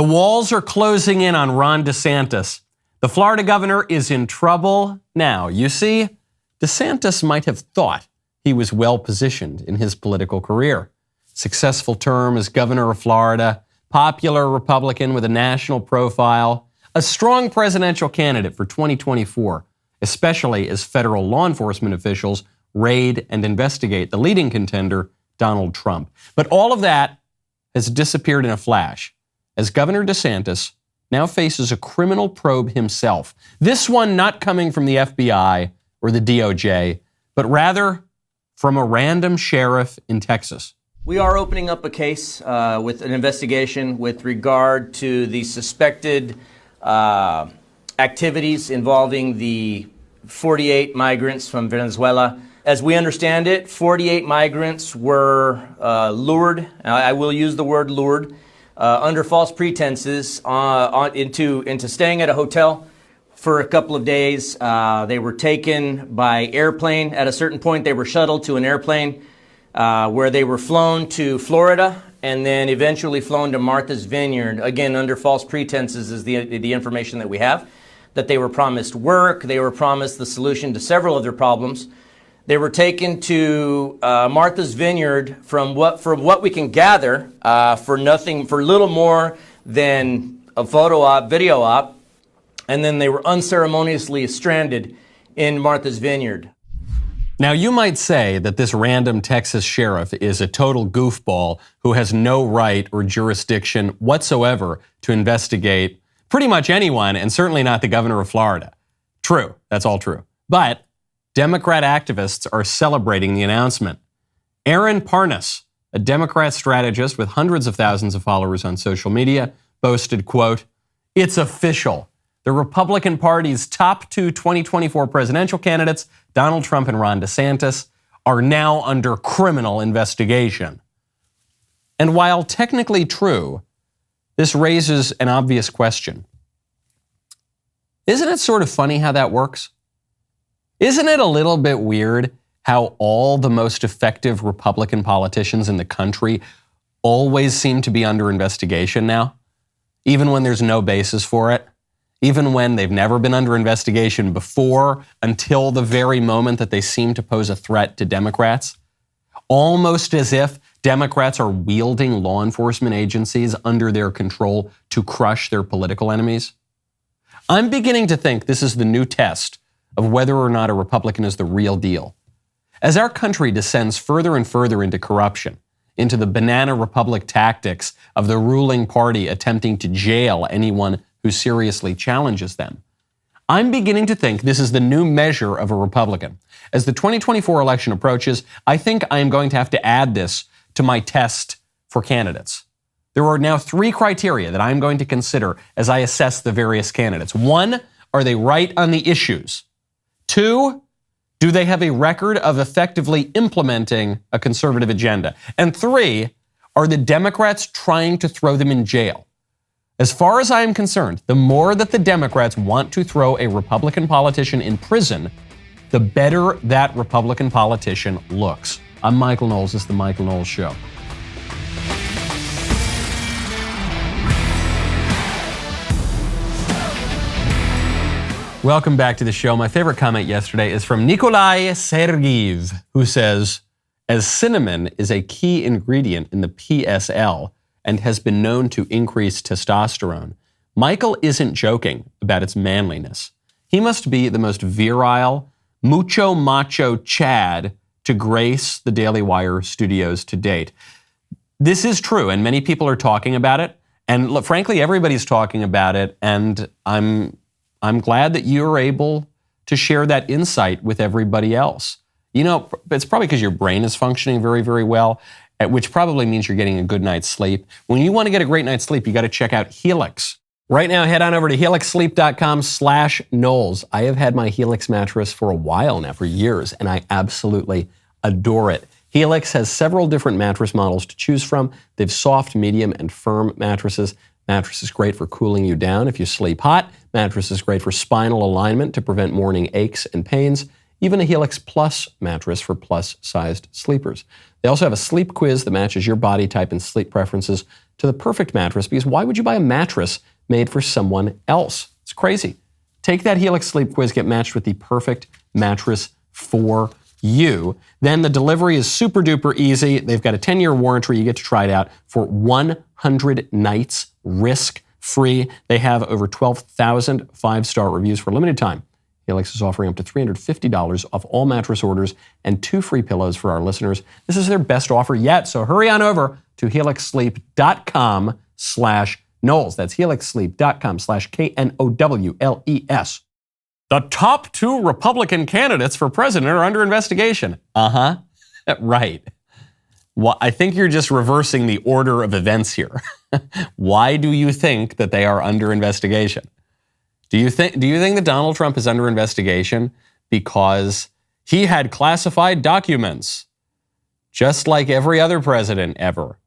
The walls are closing in on Ron DeSantis. The Florida governor is in trouble now. You see, DeSantis might have thought he was well positioned in his political career. Successful term as governor of Florida, popular Republican with a national profile, a strong presidential candidate for 2024, especially as federal law enforcement officials raid and investigate the leading contender, Donald Trump. But all of that has disappeared in a flash, as Governor DeSantis now faces a criminal probe himself. This one not coming from the FBI or the DOJ, but rather from a random sheriff in Texas. We are opening up a case with an investigation with regard to the suspected activities involving the 48 migrants from Venezuela. As we understand it, 48 migrants were lured, I will use the word lured, under false pretenses into staying at a hotel for a couple of days. They were taken by airplane. At a certain point, they were shuttled to an airplane where they were flown to Florida and then eventually flown to Martha's Vineyard, again, under false pretenses is the information that we have, that they were promised work, they were promised the solution to several of their problems. They were taken to Martha's Vineyard from what we can gather for little more than a photo op, video op, and then they were unceremoniously stranded in Martha's Vineyard. Now, you might say that this random Texas sheriff is a total goofball who has no right or jurisdiction whatsoever to investigate pretty much anyone, and certainly not the governor of Florida. True, that's all true. But Democrat activists are celebrating the announcement. Aaron Parnas, a Democrat strategist with hundreds of thousands of followers on social media, boasted, quote, "It's official. The Republican Party's top two 2024 presidential candidates, Donald Trump and Ron DeSantis, are now under criminal investigation." And while technically true, this raises an obvious question. Isn't it sort of funny how that works? Isn't it a little bit weird how all the most effective Republican politicians in the country always seem to be under investigation now, even when there's no basis for it? Even when they've never been under investigation before, until the very moment that they seem to pose a threat to Democrats? Almost as if Democrats are wielding law enforcement agencies under their control to crush their political enemies. I'm beginning to think this is the new test of whether or not a Republican is the real deal. As our country descends further and further into corruption, into the banana republic tactics of the ruling party attempting to jail anyone who seriously challenges them, I'm beginning to think this is the new measure of a Republican. As the 2024 election approaches, I think I am going to have to add this to my test for candidates. There are now 3 criteria that I'm going to consider as I assess the various candidates. 1, are they right on the issues? 2, do they have a record of effectively implementing a conservative agenda? And 3, are the Democrats trying to throw them in jail? As far as I am concerned, the more that the Democrats want to throw a Republican politician in prison, the better that Republican politician looks. I'm Michael Knowles. This is The Michael Knowles Show. Welcome back to the show. My favorite comment yesterday is from Nikolai Sergeev, who says, as cinnamon is a key ingredient in the PSL and has been known to increase testosterone, Michael isn't joking about its manliness. He must be the most virile, mucho macho Chad to grace the Daily Wire studios to date. This is true, and many people are talking about it. And look, frankly, everybody's talking about it, and I'm glad that you're able to share that insight with everybody else. You know, it's probably because your brain is functioning very, very well, which probably means you're getting a good night's sleep. When you want to get a great night's sleep, you got to check out Helix. Right now, head on over to helixsleep.com/Knowles. I have had my Helix mattress for a while now, for years, and I absolutely adore it. Helix has several different mattress models to choose from. They have soft, medium, and firm mattresses. Mattress is great for cooling you down if you sleep hot. Mattress is great for spinal alignment to prevent morning aches and pains. Even a Helix Plus mattress for plus-sized sleepers. They also have a sleep quiz that matches your body type and sleep preferences to the perfect mattress, because why would you buy a mattress made for someone else? It's crazy. Take that Helix sleep quiz, get matched with the perfect mattress for you. Then the delivery is super duper easy. They've got a 10-year warranty. You get to try it out for 100 nights risk-free. They have over 12,000 5-star reviews for a limited time. Helix is offering up to $350 off all mattress orders and 2 free pillows for our listeners. This is their best offer yet, so hurry on over to helixsleep.com/Knowles. That's helixsleep.com/KNOWLES. The top 2 Republican candidates for president are under investigation. Right. Well, I think you're just reversing the order of events here. Why do you think that they are under investigation? Do you think that Donald Trump is under investigation because he had classified documents, just like every other president ever?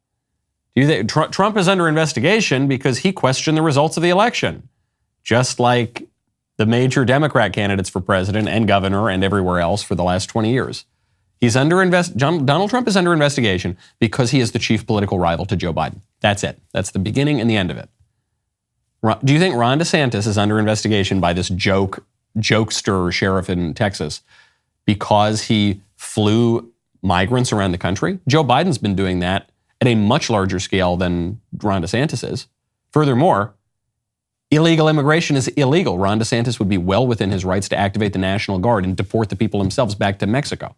Do you think Trump is under investigation because he questioned the results of the election, just like the major Democrat candidates for president and governor and everywhere else for the last 20 years? Donald Trump is under investigation because he is the chief political rival to Joe Biden. That's it. That's the beginning and the end of it. Do you think Ron DeSantis is under investigation by this jokester sheriff in Texas because he flew migrants around the country? Joe Biden's been doing that at a much larger scale than Ron DeSantis is. Furthermore, illegal immigration is illegal. Ron DeSantis would be well within his rights to activate the National Guard and deport the people themselves back to Mexico.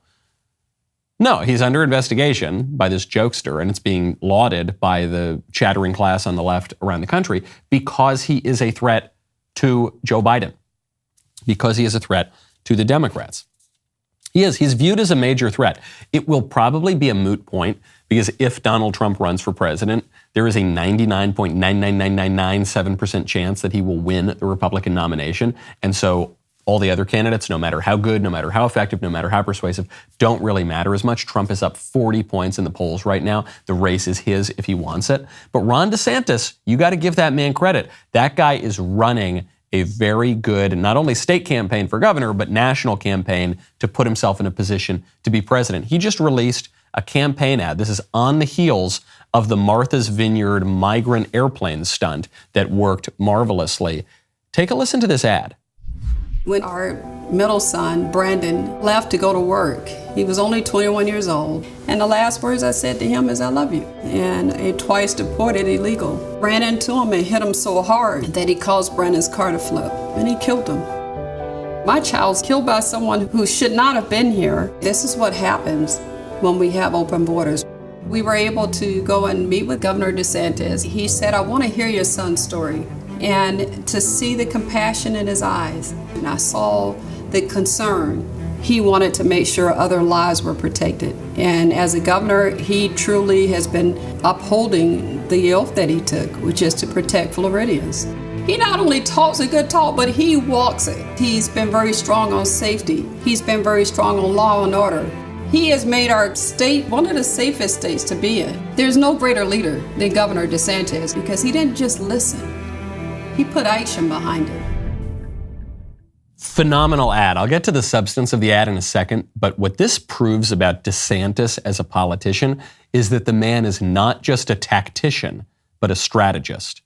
No, he's under investigation by this jokester, and it's being lauded by the chattering class on the left around the country because he is a threat to Joe Biden, because he is a threat to the Democrats. He's viewed as a major threat. It will probably be a moot point because if Donald Trump runs for president, there is a 99.99997% chance that he will win the Republican nomination. And so all the other candidates, no matter how good, no matter how effective, no matter how persuasive, don't really matter as much. Trump is up 40 points in the polls right now. The race is his if he wants it. But Ron DeSantis, you got to give that man credit. That guy is running a very good, not only state campaign for governor, but national campaign to put himself in a position to be president. He just released a campaign ad. This is on the heels of the Martha's Vineyard migrant airplane stunt that worked marvelously. Take a listen to this ad. When our middle son, Brandon, left to go to work, he was only 21 years old. And the last words I said to him is, "I love you." And a twice deported illegal ran into him and hit him so hard that he caused Brandon's car to flip, and he killed him. My child's killed by someone who should not have been here. This is what happens when we have open borders. We were able to go and meet with Governor DeSantis. He said, "I want to hear your son's story." And to see the compassion in his eyes, and I saw the concern. He wanted to make sure other lives were protected. And as a governor, he truly has been upholding the oath that he took, which is to protect Floridians. He not only talks a good talk, but he walks it. He's been very strong on safety. He's been very strong on law and order. He has made our state one of the safest states to be in. There's no greater leader than Governor DeSantis because he didn't just listen. He put action behind it. Phenomenal ad. I'll get to the substance of the ad in a second, but what this proves about DeSantis as a politician is that the man is not just a tactician, but a strategist.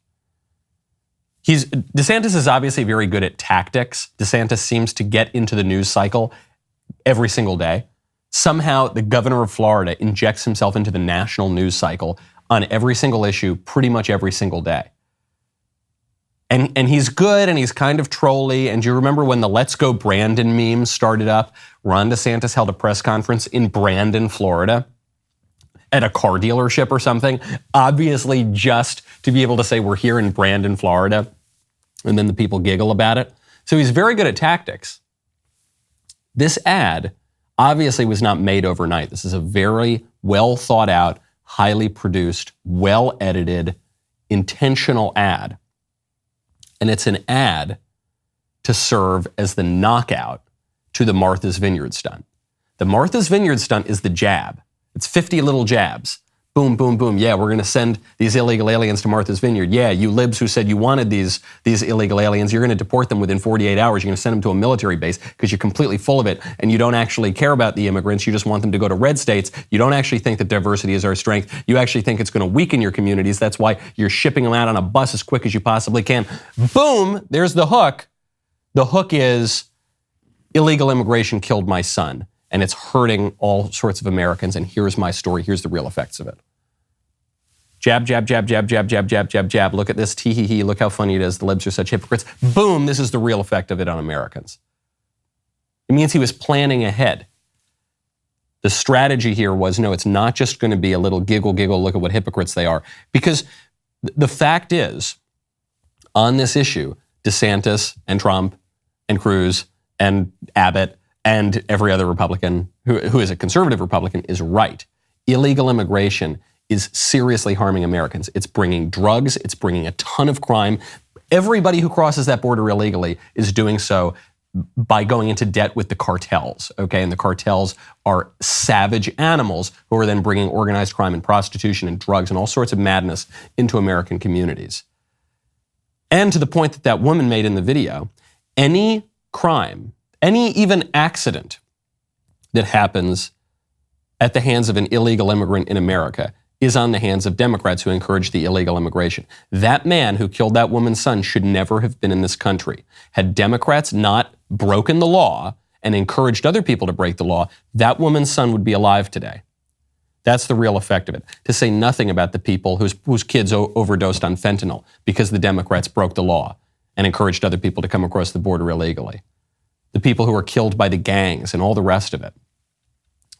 DeSantis is obviously very good at tactics. DeSantis seems to get into the news cycle every single day. Somehow the governor of Florida injects himself into the national news cycle on every single issue pretty much every single day. And he's good and he's kind of trolly. And do you remember when the Let's Go Brandon meme started up? Ron DeSantis held a press conference in Brandon, Florida at a car dealership or something, obviously just to be able to say we're here in Brandon, Florida. And then the people giggle about it. So he's very good at tactics. This ad obviously was not made overnight. This is a very well thought out, highly produced, well edited, intentional ad. And it's an ad to serve as the knockout to the Martha's Vineyard stunt. The Martha's Vineyard stunt is the jab. It's 50 little jabs. Boom, boom, boom. Yeah, we're going to send these illegal aliens to Martha's Vineyard. Yeah, you libs who said you wanted these illegal aliens, you're going to deport them within 48 hours. You're going to send them to a military base because you're completely full of it and you don't actually care about the immigrants. You just want them to go to red states. You don't actually think that diversity is our strength. You actually think it's going to weaken your communities. That's why you're shipping them out on a bus as quick as you possibly can. Boom, there's the hook. The hook is illegal immigration killed my son. And it's hurting all sorts of Americans. And here's my story. Here's the real effects of it. Jab, jab, jab, jab, jab, jab, jab, jab, jab. Look at this. Tee hee hee. Look how funny it is. The libs are such hypocrites. Boom. This is the real effect of it on Americans. It means he was planning ahead. The strategy here was, no, it's not just going to be a little giggle, giggle, look at what hypocrites they are. Because the fact is, on this issue, DeSantis and Trump and Cruz and Abbott and every other Republican who is a conservative Republican is right. Illegal immigration is seriously harming Americans. It's bringing drugs. It's bringing a ton of crime. Everybody who crosses that border illegally is doing so by going into debt with the cartels, okay? And the cartels are savage animals who are then bringing organized crime and prostitution and drugs and all sorts of madness into American communities. And to the point that that woman made in the video, any crime, any even accident that happens at the hands of an illegal immigrant in America is on the hands of Democrats who encourage the illegal immigration. That man who killed that woman's son should never have been in this country. Had Democrats not broken the law and encouraged other people to break the law, that woman's son would be alive today. That's the real effect of it. To say nothing about the people whose kids overdosed on fentanyl because the Democrats broke the law and encouraged other people to come across the border illegally. The people who were killed by the gangs and all the rest of it.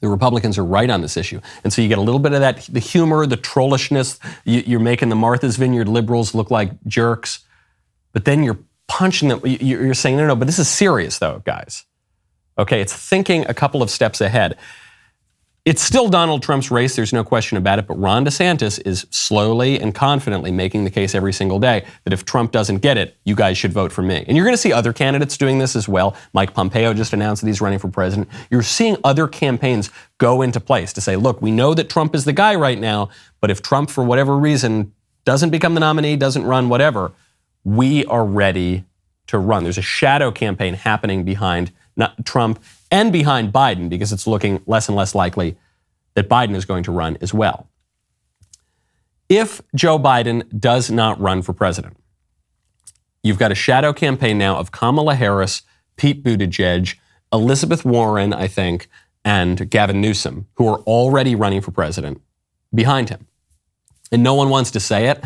The Republicans are right on this issue. And so you get a little bit of that, the humor, the trollishness. You're making the Martha's Vineyard liberals look like jerks. But then you're punching them. You're saying, no, but this is serious though, guys. Okay, it's thinking a couple of steps ahead. It's still Donald Trump's race, there's no question about it, but Ron DeSantis is slowly and confidently making the case every single day that if Trump doesn't get it, you guys should vote for me. And you're going to see other candidates doing this as well. Mike Pompeo just announced that he's running for president. You're seeing other campaigns go into place to say, look, we know that Trump is the guy right now, but if Trump, for whatever reason, doesn't become the nominee, doesn't run, whatever, we are ready to run. There's a shadow campaign happening behind Trump and behind Biden because it's looking less and less likely that Biden is going to run as well. If Joe Biden does not run for president, you've got a shadow campaign now of Kamala Harris, Pete Buttigieg, Elizabeth Warren, I think, and Gavin Newsom, who are already running for president behind him. And no one wants to say it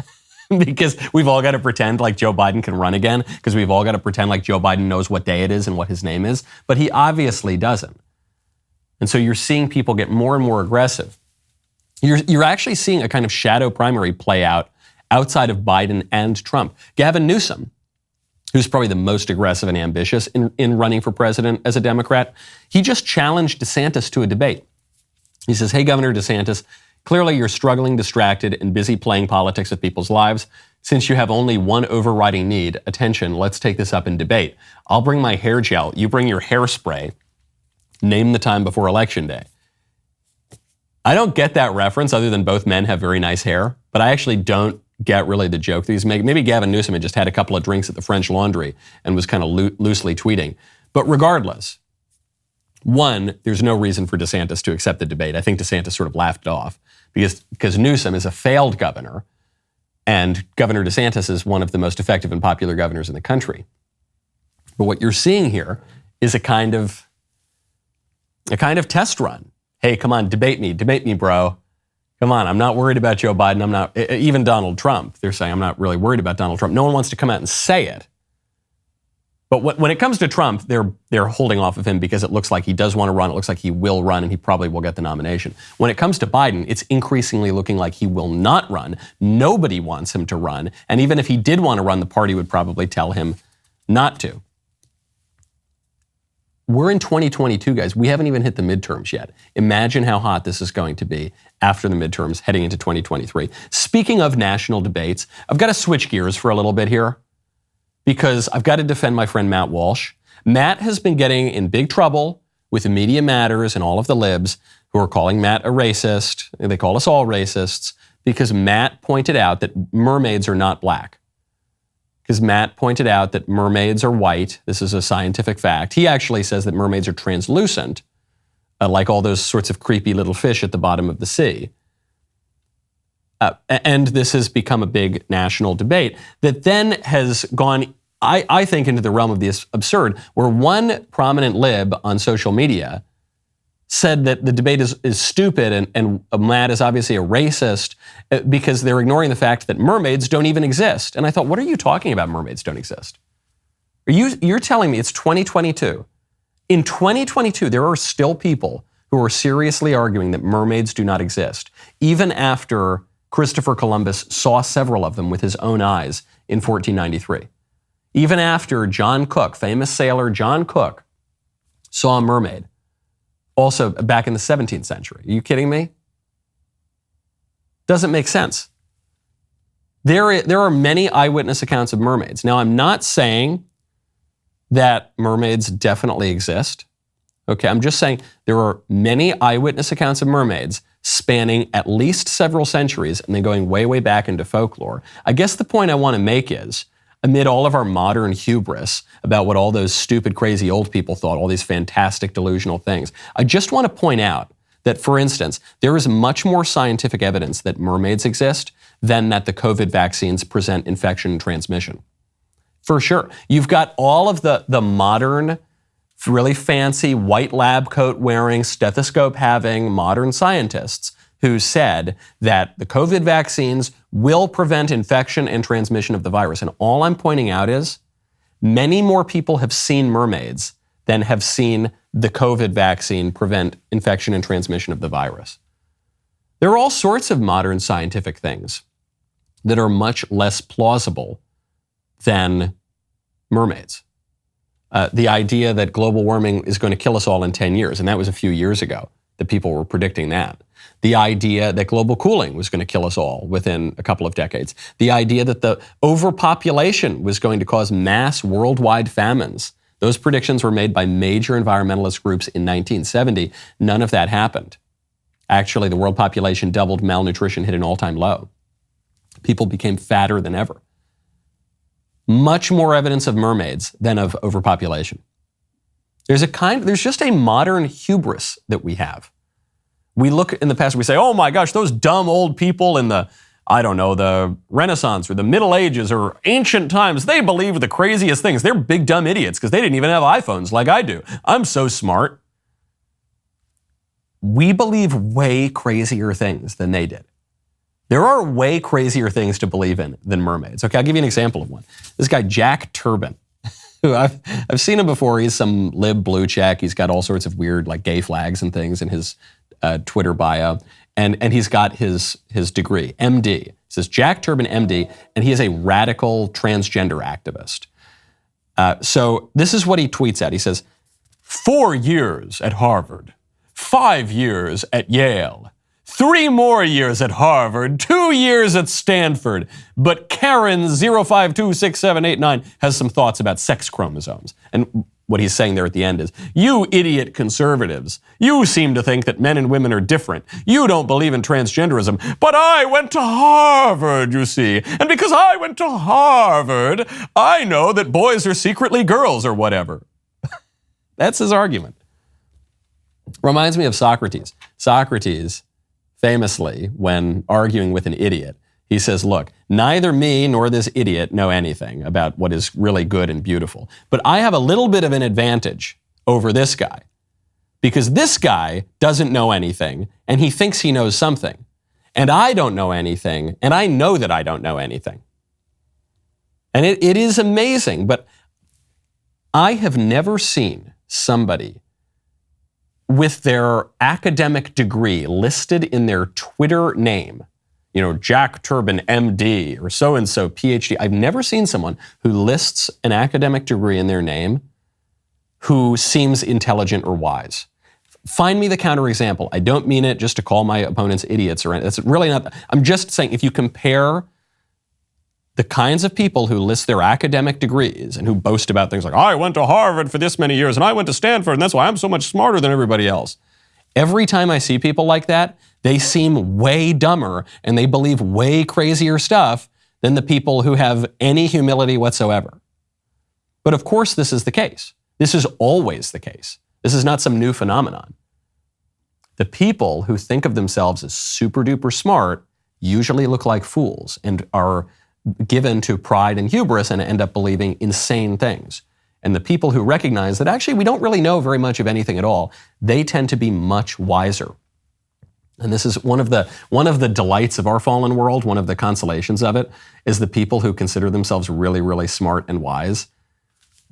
because we've all got to pretend like Joe Biden can run again, because we've all got to pretend like Joe Biden knows what day it is and what his name is, but he obviously doesn't. And so you're seeing people get more and more aggressive. You're actually seeing a kind of shadow primary play out outside of Biden and Trump. Gavin Newsom, who's probably the most aggressive and ambitious in running for president as a Democrat, he just challenged DeSantis to a debate. He says, hey, Governor DeSantis, clearly you're struggling, distracted, and busy playing politics with people's lives. Since you have only one overriding need, attention, let's take this up in debate. I'll bring my hair gel, you bring your hairspray. Name the time before Election Day. I don't get that reference other than both men have very nice hair, but I actually don't get really the joke that he's making. Maybe Gavin Newsom had just had a couple of drinks at the French Laundry and was kind of loosely tweeting. But regardless, one, there's no reason for DeSantis to accept the debate. I think DeSantis sort of laughed it off because Newsom is a failed governor and Governor DeSantis is one of the most effective and popular governors in the country. But what you're seeing here is a kind of test run. Hey, come on, debate me, bro. Come on, I'm not worried about Joe Biden. I'm not, even Donald Trump, they're saying I'm not really worried about Donald Trump. No one wants to come out and say it. But when it comes to Trump, they're holding off of him because it looks like he does want to run. It looks like he will run and he probably will get the nomination. When it comes to Biden, it's increasingly looking like he will not run. Nobody wants him to run. And even if he did want to run, the party would probably tell him not to. We're in 2022, guys. We haven't even hit the midterms yet. Imagine how hot this is going to be after the midterms heading into 2023. Speaking of national debates, I've got to switch gears for a little bit here because I've got to defend my friend Matt Walsh. Matt has been getting in big trouble with the Media Matters and all of the libs who are calling Matt a racist. They call us all racists because Matt pointed out that mermaids are not black. Because Matt pointed out that mermaids are white. This is a scientific fact. He actually says that mermaids are translucent, like all those sorts of creepy little fish at the bottom of the sea. And this has become a big national debate that then has gone, I think, into the realm of the absurd, where one prominent lib on social media said that the debate is stupid and Matt is obviously a racist because they're ignoring the fact that mermaids don't even exist. And I thought, what are you talking about? Mermaids don't exist. You're telling me it's 2022. In 2022, there are still people who are seriously arguing that mermaids do not exist, even after Christopher Columbus saw several of them with his own eyes in 1493. Even after John Cook, famous sailor John Cook, saw a mermaid. Also back in the 17th century. Are you kidding me? Doesn't make sense. There are many eyewitness accounts of mermaids. Now, I'm not saying that mermaids definitely exist. Okay, I'm just saying there are many eyewitness accounts of mermaids spanning at least several centuries and then going way, way back into folklore. I guess the point I want to make is, amid all of our modern hubris about what all those stupid, crazy old people thought, all these fantastic delusional things, I just want to point out that, for instance, there is much more scientific evidence that mermaids exist than that the COVID vaccines present infection and transmission. For sure. You've got all of the modern, really fancy white lab coat wearing, stethoscope having modern scientists who said that the COVID vaccines will prevent infection and transmission of the virus. And all I'm pointing out is many more people have seen mermaids than have seen the COVID vaccine prevent infection and transmission of the virus. There are all sorts of modern scientific things that are much less plausible than mermaids. The idea that global warming is going to kill us all in 10 years, and that was a few years ago that people were predicting that. The idea that global cooling was going to kill us all within a couple of decades. The idea that the overpopulation was going to cause mass worldwide famines. Those predictions were made by major environmentalist groups in 1970. None of that happened. Actually, the world population doubled, malnutrition hit an all-time low. People became fatter than ever. Much more evidence of mermaids than of overpopulation. There's just a modern hubris that we have. We look in the past, we say, oh my gosh, those dumb old people in the Renaissance or the Middle Ages or ancient times, they believe the craziest things. They're big dumb idiots because they didn't even have iPhones like I do. I'm so smart. We believe way crazier things than they did. There are way crazier things to believe in than mermaids. Okay, I'll give you an example of one. This guy, Jack Turban, who I've seen him before. He's some lib blue check. He's got all sorts of weird like gay flags and things in his Twitter bio. And he's got his degree, MD. It says Jack Turban, MD, and he is a radical transgender activist. So this is what he tweets at. He says, 4 years at Harvard, 5 years at Yale, 3 more years at Harvard, 2 years at Stanford. But Karen 0526789 has some thoughts about sex chromosomes. And what he's saying there at the end is, you idiot conservatives, you seem to think that men and women are different. You don't believe in transgenderism, but I went to Harvard, you see. And because I went to Harvard, I know that boys are secretly girls or whatever. That's his argument. Reminds me of Socrates. Socrates, famously, when arguing with an idiot, he says, look, neither me nor this idiot know anything about what is really good and beautiful. But I have a little bit of an advantage over this guy because this guy doesn't know anything and he thinks he knows something. And I don't know anything and I know that I don't know anything. And it is amazing, but I have never seen somebody with their academic degree listed in their Twitter name, you know, Jack Turban, MD, or so-and-so, PhD. I've never seen someone who lists an academic degree in their name who seems intelligent or wise. Find me the counterexample. I don't mean it just to call my opponents idiots or anything. That's really not. I'm just saying if you compare the kinds of people who list their academic degrees and who boast about things like, I went to Harvard for this many years and I went to Stanford and that's why I'm so much smarter than everybody else. Every time I see people like that, they seem way dumber and they believe way crazier stuff than the people who have any humility whatsoever. But of course, this is the case. This is always the case. This is not some new phenomenon. The people who think of themselves as super duper smart usually look like fools and are given to pride and hubris and end up believing insane things. And the people who recognize that actually we don't really know very much of anything at all, they tend to be much wiser. And this is one of the delights of our fallen world, one of the consolations of it, is the people who consider themselves really, really smart and wise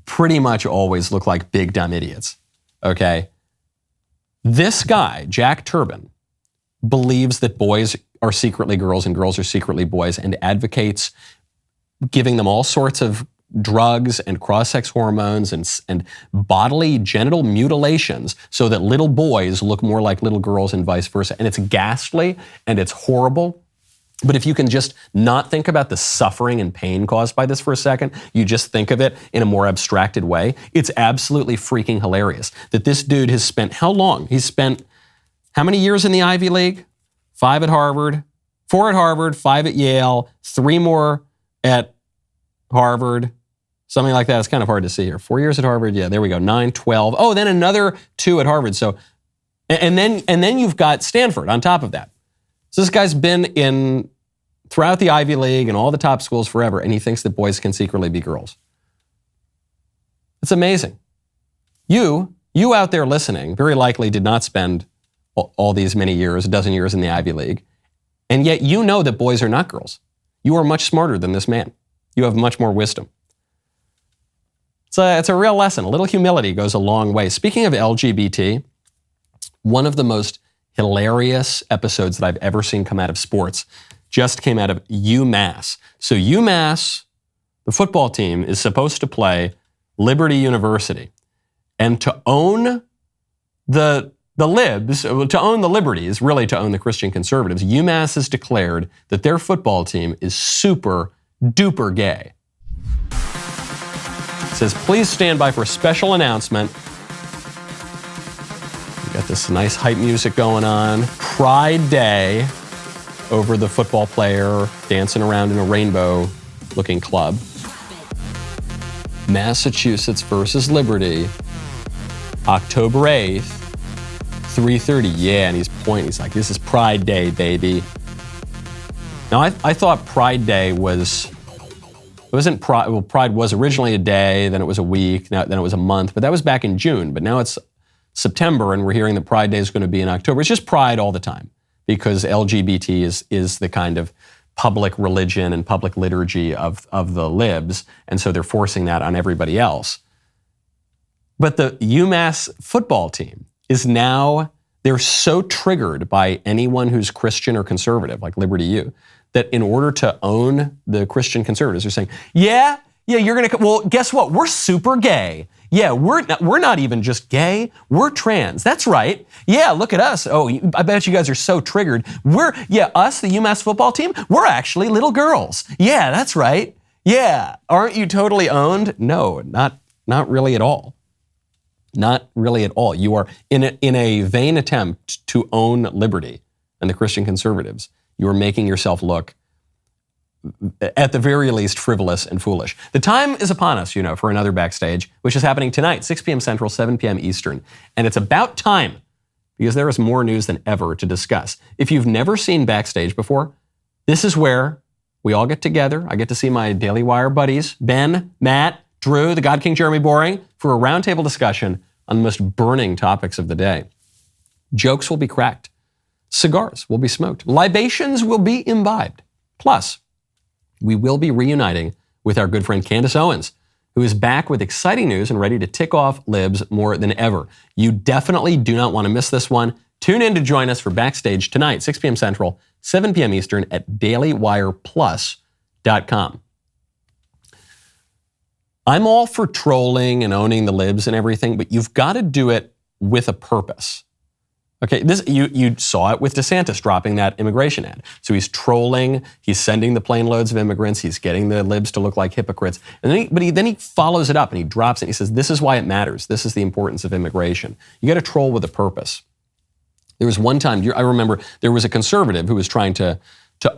pretty much always look like big dumb idiots, okay? This guy, Jack Turban, believes that boys are secretly girls and girls are secretly boys and advocates giving them all sorts of drugs and cross-sex hormones and bodily genital mutilations so that little boys look more like little girls and vice versa. And it's ghastly and it's horrible. But if you can just not think about the suffering and pain caused by this for a second, you just think of it in a more abstracted way, it's absolutely freaking hilarious that this dude has spent, how long? He's spent how many years in the Ivy League? 5 at Harvard, 4 at Harvard, 5 at Yale, 3 more at Harvard, something like that. It's kind of hard to see here. 4 years at Harvard, yeah, there we go, 9, 12. Oh, then another 2 at Harvard. So, and then you've got Stanford on top of that. So this guy's been throughout the Ivy League and all the top schools forever, and he thinks that boys can secretly be girls. It's amazing. You out there listening very likely did not spend all these many years, a dozen years in the Ivy League, and yet you know that boys are not girls. You are much smarter than this man. You have much more wisdom. It's a real lesson. A little humility goes a long way. Speaking of LGBT, one of the most hilarious episodes that I've ever seen come out of sports just came out of UMass. So UMass, the football team, is supposed to play Liberty University. And to own the libs, to own the liberties, really to own the Christian conservatives, UMass has declared that their football team is super duper gay. It says, please stand by for a special announcement. Got this nice hype music going on. Pride Day over the football player dancing around in a rainbow-looking club. Massachusetts versus Liberty, October 8th, 3:30. Yeah, and he's pointing. He's like, this is Pride Day, baby. Now, I thought Pride Day Pride was originally a day, then it was a week, then it was a month, but that was back in June. But now it's September, and we're hearing that Pride Day is going to be in October. It's just Pride all the time because LGBT is the kind of public religion and public liturgy of the libs, and so they're forcing that on everybody else. But the UMass football team is now, they're so triggered by anyone who's Christian or conservative, like Liberty U, that in order to own the Christian conservatives, they're saying, yeah, you're going to, well, guess what? We're super gay. Yeah, we're not even just gay, we're trans. That's right. Yeah, look at us. Oh, I bet you guys are so triggered. Us, the UMass football team, we're actually little girls. Yeah, that's right. Yeah, aren't you totally owned? No, not really at all. Not really at all. You are in a vain attempt to own liberty and the Christian conservatives. You are making yourself look, at the very least, frivolous and foolish. The time is upon us, for another Backstage, which is happening tonight, 6 p.m. Central, 7 p.m. Eastern. And it's about time, because there is more news than ever to discuss. If you've never seen Backstage before, this is where we all get together. I get to see my Daily Wire buddies, Ben, Matt, Drew, the God King Jeremy Boring, for a roundtable discussion on the most burning topics of the day. Jokes will be cracked. Cigars will be smoked. Libations will be imbibed. Plus, we will be reuniting with our good friend Candace Owens, who is back with exciting news and ready to tick off libs more than ever. You definitely do not want to miss this one. Tune in to join us for Backstage tonight, 6 p.m. Central, 7 p.m. Eastern at dailywireplus.com. I'm all for trolling and owning the libs and everything, but you've got to do it with a purpose. Okay, you saw it with DeSantis dropping that immigration ad. So he's trolling, he's sending the plane loads of immigrants, he's getting the libs to look like hypocrites. And then he follows it up and he drops it and he says, this is why it matters. This is the importance of immigration. You got to troll with a purpose. There was one time, I remember there was a conservative who was trying to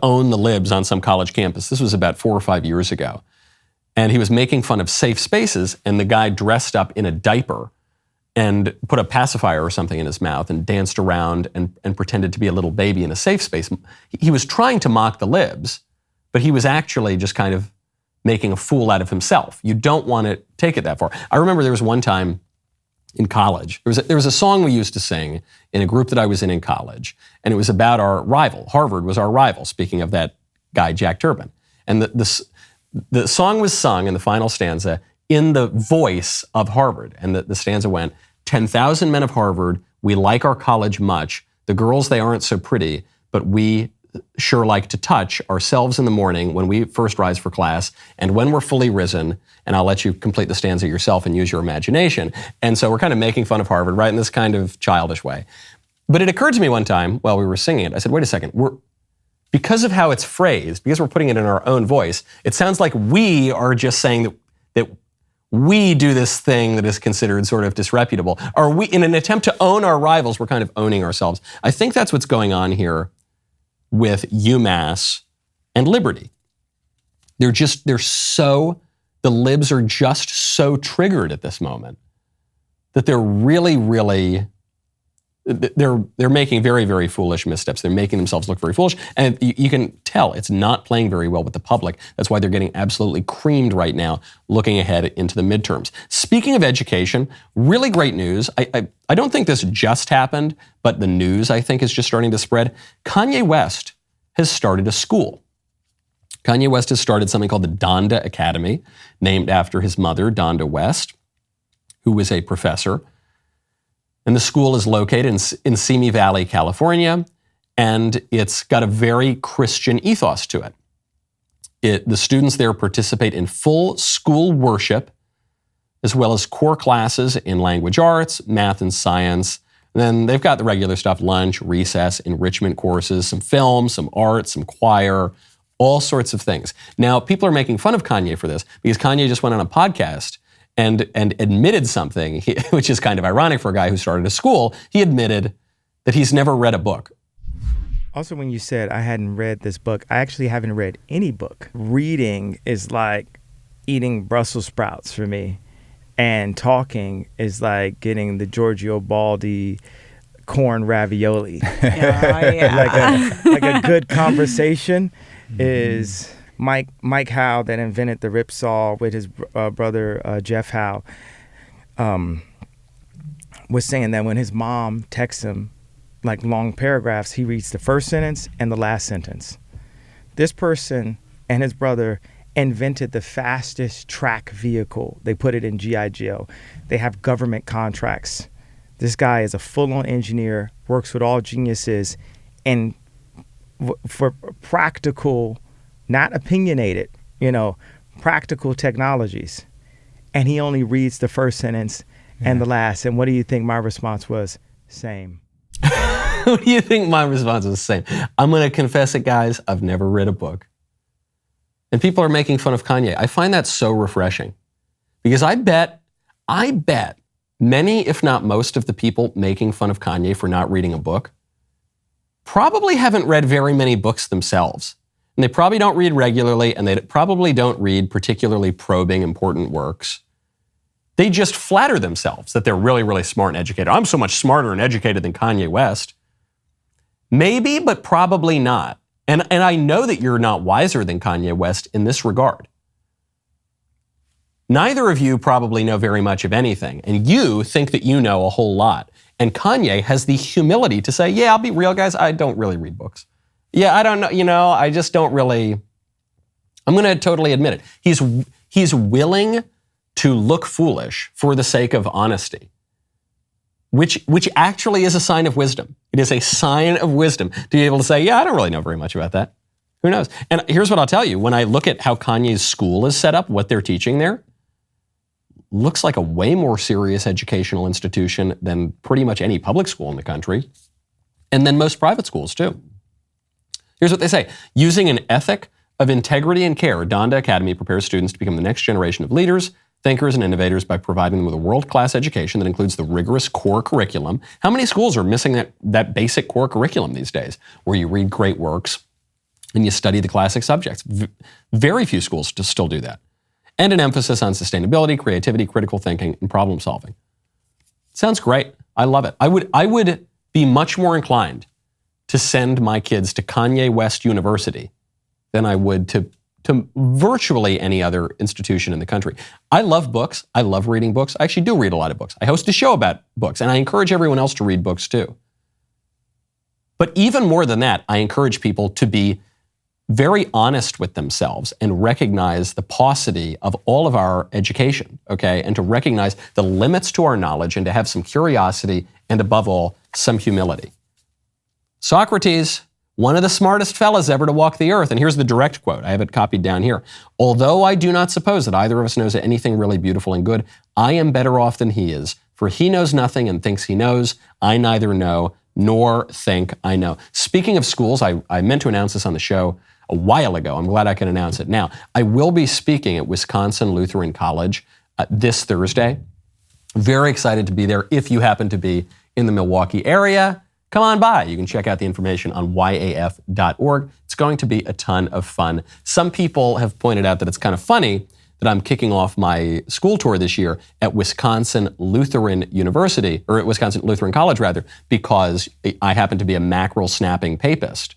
own the libs on some college campus. This was about 4 or 5 years ago. And he was making fun of safe spaces, and the guy dressed up in a diaper and put a pacifier or something in his mouth and danced around and pretended to be a little baby in a safe space. He was trying to mock the libs, but he was actually just kind of making a fool out of himself. You don't want to take it that far. I remember there was one time in college, there was a song we used to sing in a group that I was in college, and it was about our rival. Harvard was our rival, speaking of that guy, Jack Turban. And the song was sung in the final stanza in the voice of Harvard. And the stanza went, 10,000 men of Harvard, we like our college much. The girls, they aren't so pretty, but we sure like to touch ourselves in the morning when we first rise for class and when we're fully risen. And I'll let you complete the stanza yourself and use your imagination. And so we're kind of making fun of Harvard, right, in this kind of childish way. But it occurred to me one time while we were singing it, I said, wait a second, because of how it's phrased, because we're putting it in our own voice, it sounds like we are just saying that we do this thing that is considered sort of disreputable. Or we, in an attempt to own our rivals, we're kind of owning ourselves. I think that's what's going on here with UMass and Liberty. The libs are just so triggered at this moment that they're really, they're making very, very foolish missteps. They're making themselves look very foolish. And you can tell it's not playing very well with the public. That's why they're getting absolutely creamed right now, looking ahead into the midterms. Speaking of education, really great news. I don't think this just happened, but the news, I think, is just starting to spread. Kanye West has started a school. Kanye West has started something called the Donda Academy, named after his mother, Donda West, who was a professor. And the school is located in Simi Valley, California, and it's got a very Christian ethos to it. The students there participate in full school worship, as well as core classes in language arts, math and science. And then they've got the regular stuff, lunch, recess, enrichment courses, some film, some art, some choir, all sorts of things. Now, people are making fun of Kanye for this because Kanye just went on a podcast and admitted something, which is kind of ironic for a guy who started a school. He admitted that he's never read a book. Also, when you said I hadn't read this book, I actually haven't read any book. Reading is like eating Brussels sprouts for me, and talking is like getting the Giorgio Baldi corn ravioli. Yeah. like a good conversation is Mike Howe, that invented the ripsaw with his brother Jeff Howe, was saying that when his mom texts him like long paragraphs, he reads the first sentence and the last sentence. This person and his brother invented the fastest track vehicle. They put it in G.I. Joe. They have government contracts. This guy is a full-on engineer, works with all geniuses, and for practical, not opinionated, practical technologies. And he only reads the first sentence and the last. And what do you think my response was? Same. What do you think my response was? Same. I'm going to confess it, guys. I've never read a book. And people are making fun of Kanye. I find that so refreshing because I bet many, if not most, of the people making fun of Kanye for not reading a book probably haven't read very many books themselves. And they probably don't read regularly, and they probably don't read particularly probing, important works. They just flatter themselves that they're really, really smart and educated. I'm so much smarter and educated than Kanye West. Maybe, but probably not. And I know that you're not wiser than Kanye West in this regard. Neither of you probably know very much of anything, and you think that you know a whole lot. And Kanye has the humility to say, yeah, I'll be real, guys, I don't really read books. Yeah, I don't know, I just don't really, I'm going to totally admit it. He's willing to look foolish for the sake of honesty, which actually is a sign of wisdom. It is a sign of wisdom to be able to say, yeah, I don't really know very much about that. Who knows? And here's what I'll tell you. When I look at how Kanye's school is set up, what they're teaching there, looks like a way more serious educational institution than pretty much any public school in the country, and then most private schools too. Here's what they say. Using an ethic of integrity and care, Donda Academy prepares students to become the next generation of leaders, thinkers and innovators by providing them with a world-class education that includes the rigorous core curriculum. How many schools are missing that basic core curriculum these days, where you read great works and you study the classic subjects? Very few schools still do that. And an emphasis on sustainability, creativity, critical thinking, and problem solving. Sounds great. I love it. I would be much more inclined to send my kids to Kanye West University than I would to virtually any other institution in the country. I love books. I love reading books. I actually do read a lot of books. I host a show about books, and I encourage everyone else to read books too. But even more than that, I encourage people to be very honest with themselves and recognize the paucity of all of our education, okay? And to recognize the limits to our knowledge and to have some curiosity and, above all, some humility. Socrates, one of the smartest fellas ever to walk the earth, and here's the direct quote. I have it copied down here. Although I do not suppose that either of us knows anything really beautiful and good, I am better off than he is, for he knows nothing and thinks he knows. I neither know nor think I know. Speaking of schools, I meant to announce this on the show a while ago. I'm glad I can announce it now. I will be speaking at Wisconsin Lutheran College this Thursday. Very excited to be there. If you happen to be in the Milwaukee area, come on by. You can check out the information on yaf.org. It's going to be a ton of fun. Some people have pointed out that it's kind of funny that I'm kicking off my school tour this year at Wisconsin Lutheran University, or at Wisconsin Lutheran College rather, because I happen to be a mackerel snapping papist.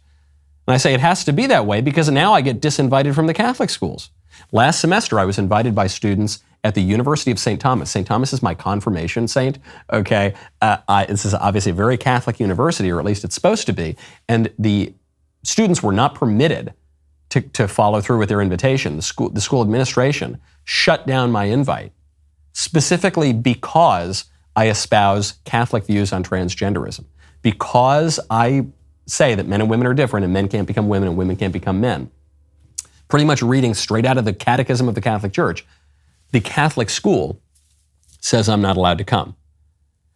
And I say it has to be that way because now I get disinvited from the Catholic schools. Last semester, I was invited by students at the University of St. Thomas. St. Thomas is my confirmation saint, okay? This is obviously a very Catholic university, or at least it's supposed to be. And the students were not permitted to follow through with their invitation. The school administration shut down my invite, specifically because I espouse Catholic views on transgenderism. Because I say that men and women are different and men can't become women and women can't become men. Pretty much reading straight out of the Catechism of the Catholic Church, the Catholic school says I'm not allowed to come.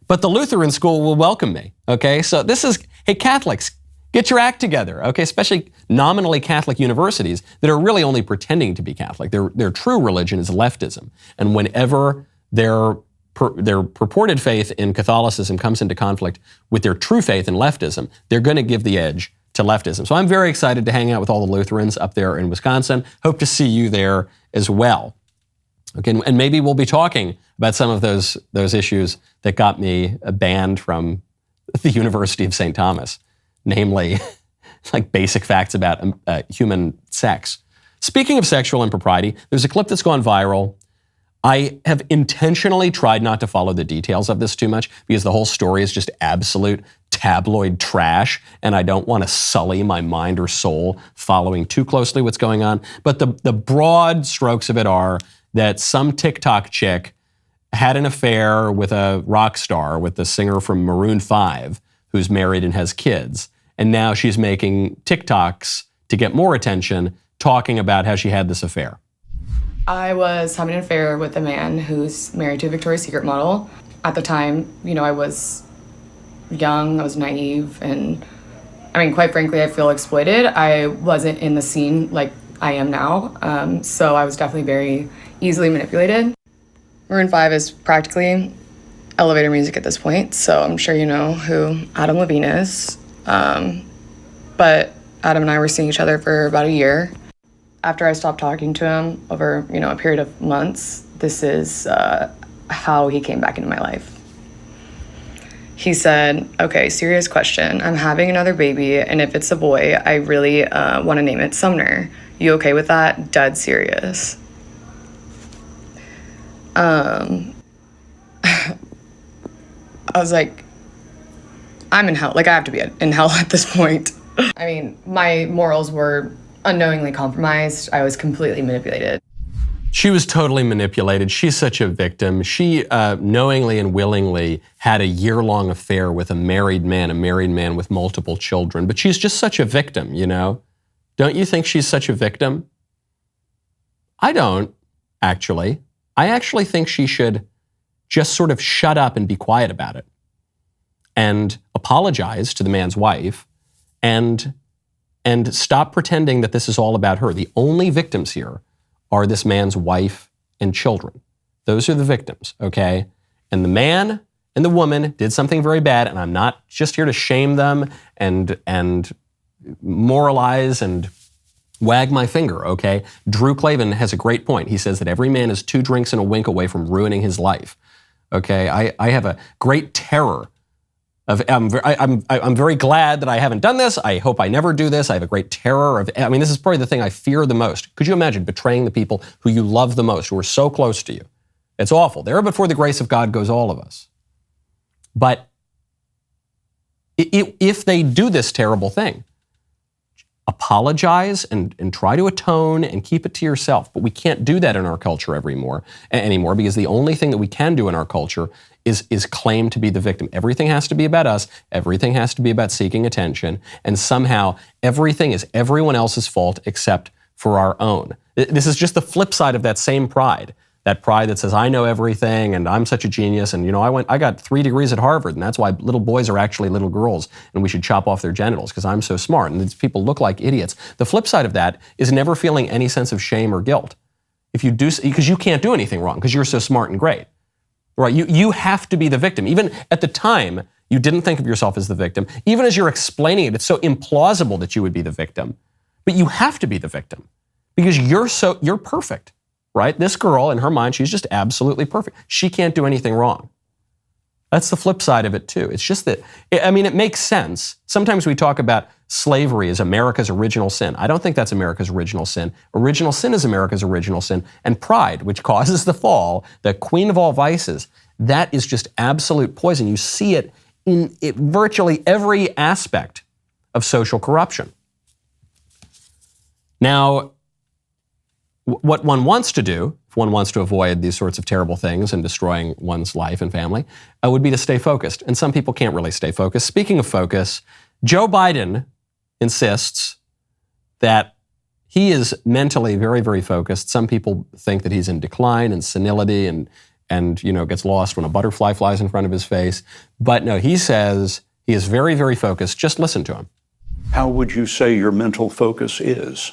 But the Lutheran school will welcome me, okay? So this is, hey, Catholics, get your act together, okay? Especially nominally Catholic universities that are really only pretending to be Catholic. Their true religion is leftism. And whenever their purported faith in Catholicism comes into conflict with their true faith in leftism, they're going to give the edge to leftism. So I'm very excited to hang out with all the Lutherans up there in Wisconsin. Hope to see you there as well. Okay, and maybe we'll be talking about some of those issues that got me banned from the University of St. Thomas, namely like basic facts about human sex. Speaking of sexual impropriety, there's a clip that's gone viral. I have intentionally tried not to follow the details of this too much because the whole story is just absolute tabloid trash, and I don't want to sully my mind or soul following too closely what's going on. But the broad strokes of it are that some TikTok chick had an affair with a rock star, with the singer from Maroon 5, who's married and has kids. And now she's making TikToks to get more attention, talking about how she had this affair. I was having an affair with a man who's married to a Victoria's Secret model. At the time, I was young, I was naive, and quite frankly, I feel exploited. I wasn't in the scene like I am now, so I was definitely very easily manipulated. Maroon 5 is practically elevator music at this point, so I'm sure you know who Adam Levine is. But Adam and I were seeing each other for about a year. After I stopped talking to him over, a period of months, this is how he came back into my life. He said, okay, serious question. I'm having another baby, and if it's a boy, I really want to name it Sumner. You okay with that? Dead serious. I was like, I'm in hell. Like, I have to be in hell at this point. My morals were unknowingly compromised. I was completely manipulated. She was totally manipulated. She's such a victim. She knowingly and willingly had a year-long affair with a married man with multiple children. But she's just such a victim, Don't you think she's such a victim? I don't, actually. I actually think she should just sort of shut up and be quiet about it and apologize to the man's wife and stop pretending that this is all about her. The only victims here are this man's wife and children. Those are the victims, okay? And the man and the woman did something very bad, and I'm not just here to shame them and moralize and wag my finger, okay? Drew Clavin has a great point. He says that every man is 2 drinks and a wink away from ruining his life, okay? I have a great terror of, I'm very glad that I haven't done this. I hope I never do this. I have a great terror of, I mean, this is probably the thing I fear the most. Could you imagine betraying the people who you love the most, who are so close to you? It's awful. There before the grace of God goes all of us. But if they do this terrible thing, apologize and try to atone and keep it to yourself. But we can't do that in our culture anymore because the only thing that we can do in our culture is claim to be the victim. Everything has to be about us. Everything has to be about seeking attention. And somehow everything is everyone else's fault except for our own. This is just the flip side of that same pride. That pride that says, I know everything and I'm such a genius and I got 3 degrees at Harvard and that's why little boys are actually little girls and we should chop off their genitals because I'm so smart and these people look like idiots. The flip side of that is never feeling any sense of shame or guilt. If you do, because you can't do anything wrong because you're so smart and great, right? You have to be the victim. Even at the time, you didn't think of yourself as the victim. Even as you're explaining it, it's so implausible that you would be the victim, but you have to be the victim because you're perfect. Right? This girl, in her mind, she's just absolutely perfect. She can't do anything wrong. That's the flip side of it, too. It's just that, it makes sense. Sometimes we talk about slavery as America's original sin. I don't think that's America's original sin. Original sin is America's original sin. And pride, which causes the fall, the queen of all vices, that is just absolute poison. You see it in virtually every aspect of social corruption. Now, what one wants to do, if one wants to avoid these sorts of terrible things and destroying one's life and family, would be to stay focused. And some people can't really stay focused. Speaking of focus, Joe Biden insists that he is mentally very, very focused. Some people think that he's in decline and senility and gets lost when a butterfly flies in front of his face. But no, he says he is very, very focused. Just listen to him. How would you say your mental focus is?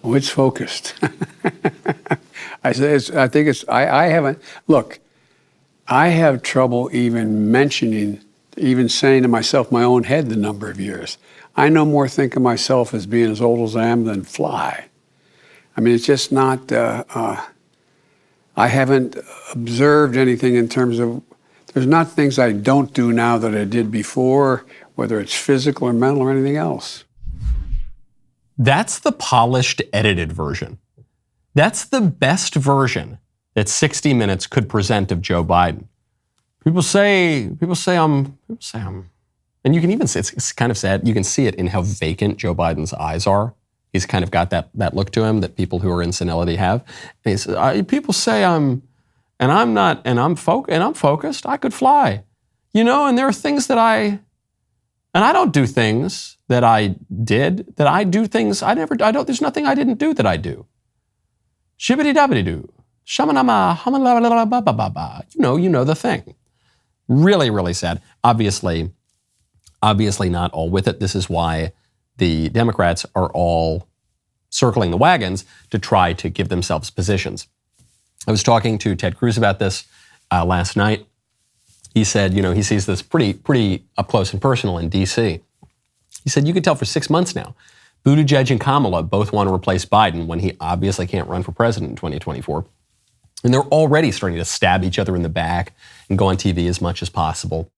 Oh, it's focused. I have trouble even saying to myself my own head the number of years. I no more think of myself as being as old as I am than fly. I mean, it's just not, I haven't observed anything in terms of, there's not things I don't do now that I did before, whether it's physical or mental or anything else. That's the polished, edited version. That's the best version that 60 Minutes could present of Joe Biden. People say I'm, and you can even see, it's kind of sad, you can see it in how vacant Joe Biden's eyes are. He's kind of got that look to him that people who are in senility have. And he says, people say I'm focused, I could fly. And there are things that and I don't do things that I did, that I do things there's nothing I didn't do that I do. Shibbity-dabbity-doo. Shamanama, hamalababa. You know the thing. Really, really sad. Obviously not all with it. This is why the Democrats are all circling the wagons to try to give themselves positions. I was talking to Ted Cruz about this last night. He said, he sees this pretty up close and personal in D.C. He said, you can tell for 6 months now, Buttigieg and Kamala both want to replace Biden when he obviously can't run for president in 2024. And they're already starting to stab each other in the back and go on TV as much as possible.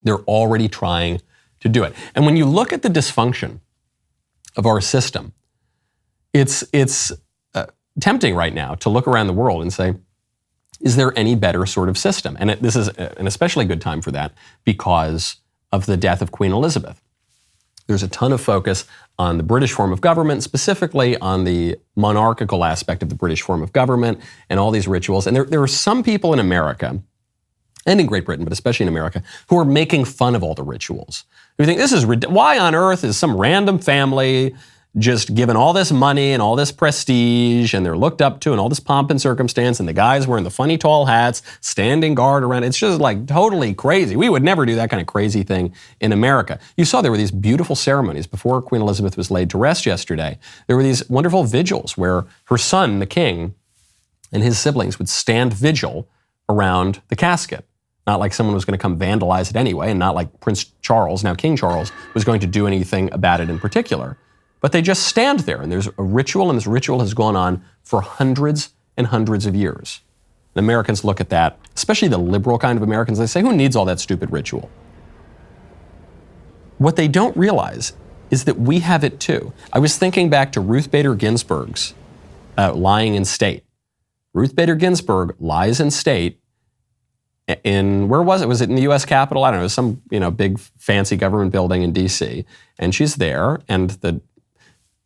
They're already trying to do it. And when you look at the dysfunction of our system, it's tempting right now to look around the world and say, is there any better sort of system? And this is an especially good time for that because of the death of Queen Elizabeth. There's a ton of focus on the British form of government, specifically on the monarchical aspect of the British form of government and all these rituals. And there are some people in America and in Great Britain, but especially in America, who are making fun of all the rituals. Who think this is, why on earth is some random family just given all this money and all this prestige and they're looked up to and all this pomp and circumstance and the guys wearing the funny tall hats, standing guard around. It's just like totally crazy. We would never do that kind of crazy thing in America. You saw there were these beautiful ceremonies before Queen Elizabeth was laid to rest yesterday. There were these wonderful vigils where her son, the king, and his siblings would stand vigil around the casket. Not like someone was going to come vandalize it anyway, and not like Prince Charles, now King Charles, was going to do anything about it in particular. But they just stand there, and there's a ritual, and this ritual has gone on for hundreds and hundreds of years. And Americans look at that, especially the liberal kind of Americans, they say, who needs all that stupid ritual? What they don't realize is that we have it too. I was thinking back to Ruth Bader Ginsburg's lying in state. Ruth Bader Ginsburg lies in state in, where was it? Was it in the U.S. Capitol? I don't know, some big fancy government building in D.C. And she's there, and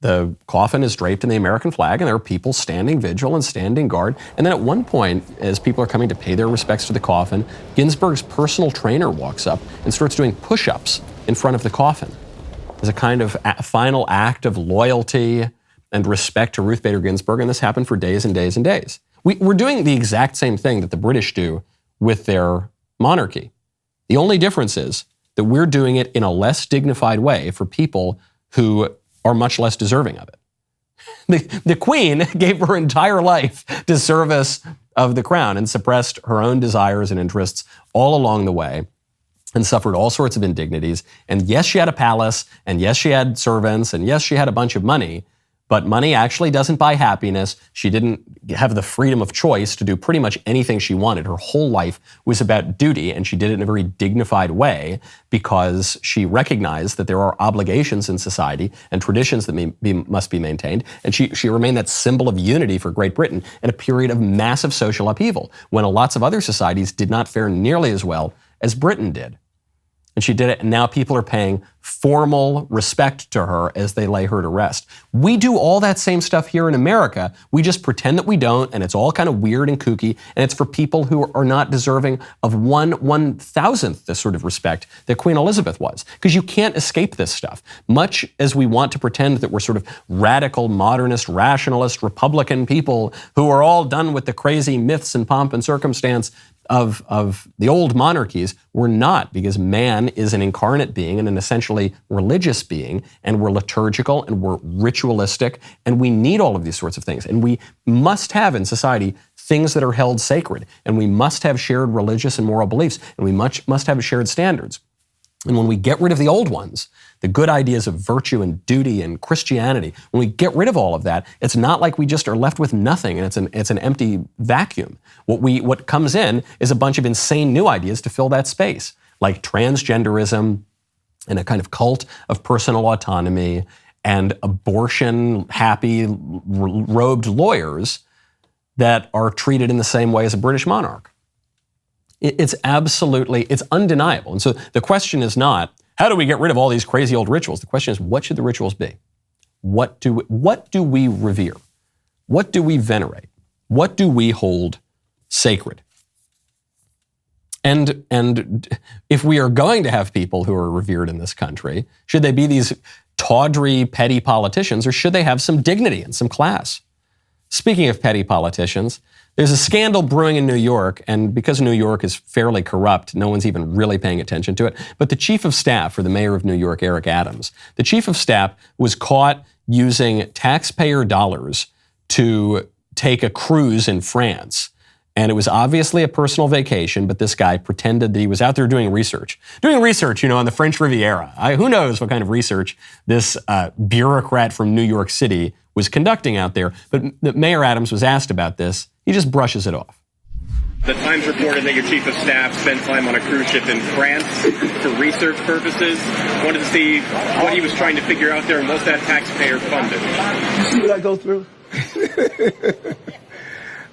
the coffin is draped in the American flag, and there are people standing vigil and standing guard. And then at one point, as people are coming to pay their respects to the coffin, Ginsburg's personal trainer walks up and starts doing push-ups in front of the coffin as a kind of final act of loyalty and respect to Ruth Bader Ginsburg. And this happened for days and days and days. We're doing the exact same thing that the British do with their monarchy. The only difference is that we're doing it in a less dignified way for people who are much less deserving of it. The Queen gave her entire life to service of the crown and suppressed her own desires and interests all along the way and suffered all sorts of indignities. And yes, she had a palace, and yes, she had servants, and yes, she had a bunch of money, but money actually doesn't buy happiness. She didn't have the freedom of choice to do pretty much anything she wanted. Her whole life was about duty, and she did it in a very dignified way because she recognized that there are obligations in society and traditions that must be maintained. And she remained that symbol of unity for Great Britain in a period of massive social upheaval when lots of other societies did not fare nearly as well as Britain did. And she did it, and now people are paying formal respect to her as they lay her to rest. We do all that same stuff here in America. We just pretend that we don't, and it's all kind of weird and kooky, and it's for people who are not deserving of 1/1000th the sort of respect that Queen Elizabeth was. Because you can't escape this stuff. Much as we want to pretend that we're sort of radical, modernist, rationalist, Republican people who are all done with the crazy myths and pomp and circumstance of the old monarchies, we're not, because man is an incarnate being and an essentially religious being, and we're liturgical and we're ritualistic, and we need all of these sorts of things. And we must have in society things that are held sacred, and we must have shared religious and moral beliefs, and we must have shared standards. And when we get rid of the old ones, the good ideas of virtue and duty and Christianity, when we get rid of all of that, it's not like we just are left with nothing and it's an empty vacuum. What comes in is a bunch of insane new ideas to fill that space, like transgenderism and a kind of cult of personal autonomy and abortion-happy robed lawyers that are treated in the same way as a British monarch. It's undeniable. And so the question is not, how do we get rid of all these crazy old rituals? The question is, what should the rituals be? What do we revere? What do we venerate? What do we hold sacred? And if we are going to have people who are revered in this country, should they be these tawdry, petty politicians, or should they have some dignity and some class? Speaking of petty politicians, there's a scandal brewing in New York, and because New York is fairly corrupt, no one's even really paying attention to it. But the chief of staff for the mayor of New York, Eric Adams, the chief of staff was caught using taxpayer dollars to take a cruise in France. And it was obviously a personal vacation, but this guy pretended that he was out there doing research. On the French Riviera. Who knows what kind of research this bureaucrat from New York City was conducting out there. But Mayor Adams was asked about this. He just brushes it off. The Times reported that your chief of staff spent time on a cruise ship in France for research purposes. Wanted to see what he was trying to figure out there, and was that taxpayer funded? You see what I go through?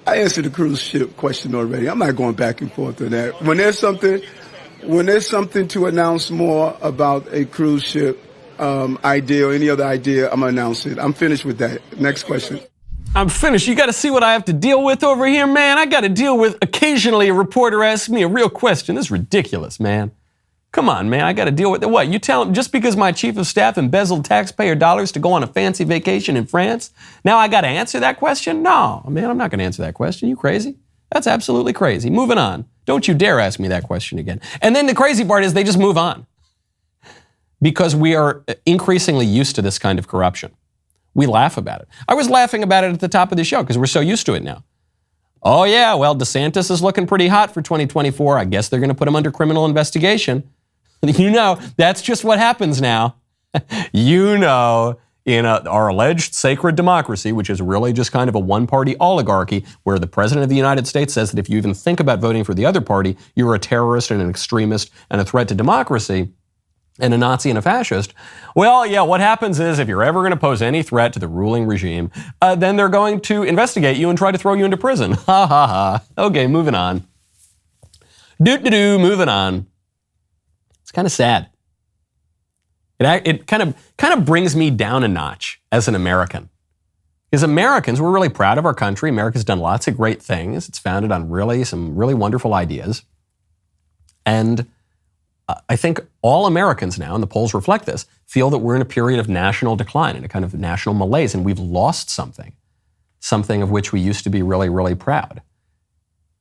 I answered the cruise ship question already. I'm not going back and forth on that. When there's something to announce more about a cruise ship idea or any other idea, I'm going to announce it. I'm finished with that. Next question. I'm finished. You got to see what I have to deal with over here, man. I got to deal with occasionally a reporter asks me a real question. This is ridiculous, man. Come on, man. I got to deal with it. What? You tell him just because my chief of staff embezzled taxpayer dollars to go on a fancy vacation in France, now I got to answer that question? No, man, I'm not going to answer that question. You crazy? That's absolutely crazy. Moving on. Don't you dare ask me that question again. And then the crazy part is they just move on because we are increasingly used to this kind of corruption. We laugh about it. I was laughing about it at the top of the show because we're so used to it now. Oh yeah, well, DeSantis is looking pretty hot for 2024. I guess they're going to put him under criminal investigation. That's just what happens now. In our alleged sacred democracy, which is really just kind of a one-party oligarchy, where the president of the United States says that if you even think about voting for the other party, you're a terrorist and an extremist and a threat to democracy and a Nazi and a fascist. Well, yeah, what happens is if you're ever going to pose any threat to the ruling regime, then they're going to investigate you and try to throw you into prison. Ha ha ha. Okay, moving on. Moving on. It's kind of sad. It kind of brings me down a notch as an American. Because Americans, we're really proud of our country. America's done lots of great things. It's founded on some really wonderful ideas. And I think all Americans now, and the polls reflect this, feel that we're in a period of national decline and a kind of national malaise, and we've lost something of which we used to be really, really proud.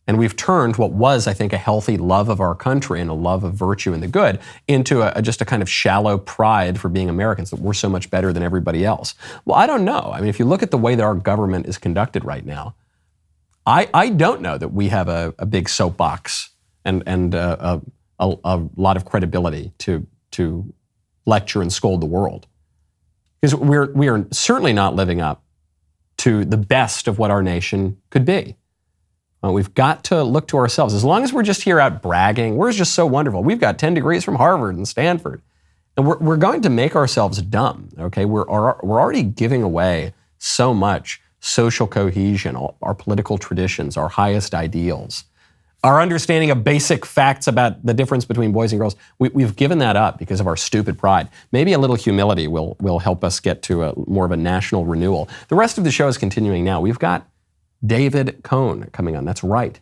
And we've turned what was, I think, a healthy love of our country and a love of virtue and the good into just a kind of shallow pride for being Americans, that we're so much better than everybody else. Well, I don't know. I mean, if you look at the way that our government is conducted right now, I don't know that we have a big soapbox and a lot of credibility to lecture and scold the world. Because we are certainly not living up to the best of what our nation could be. We've got to look to ourselves. As long as we're just here out bragging, we're just so wonderful. We've got 10 degrees from Harvard and Stanford. And we're going to make ourselves dumb, okay? We're already giving away so much social cohesion, our political traditions, our highest ideals, our understanding of basic facts about the difference between boys and girls. We've given that up because of our stupid pride. Maybe a little humility will help us get to more of a national renewal. The rest of the show is continuing now. We've got David Cohn coming on. That's right.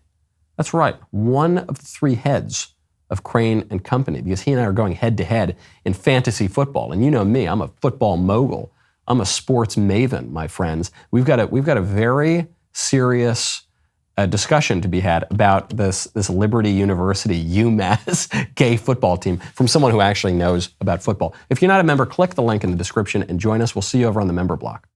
One of the three heads of Crane and Company, because he and I are going head to head in fantasy football. And you know me, I'm a football mogul. I'm a sports maven, my friends. We've got a very serious discussion to be had about this Liberty University UMass gay football team from someone who actually knows about football. If you're not a member, click the link in the description and join us. We'll see you over on the member block.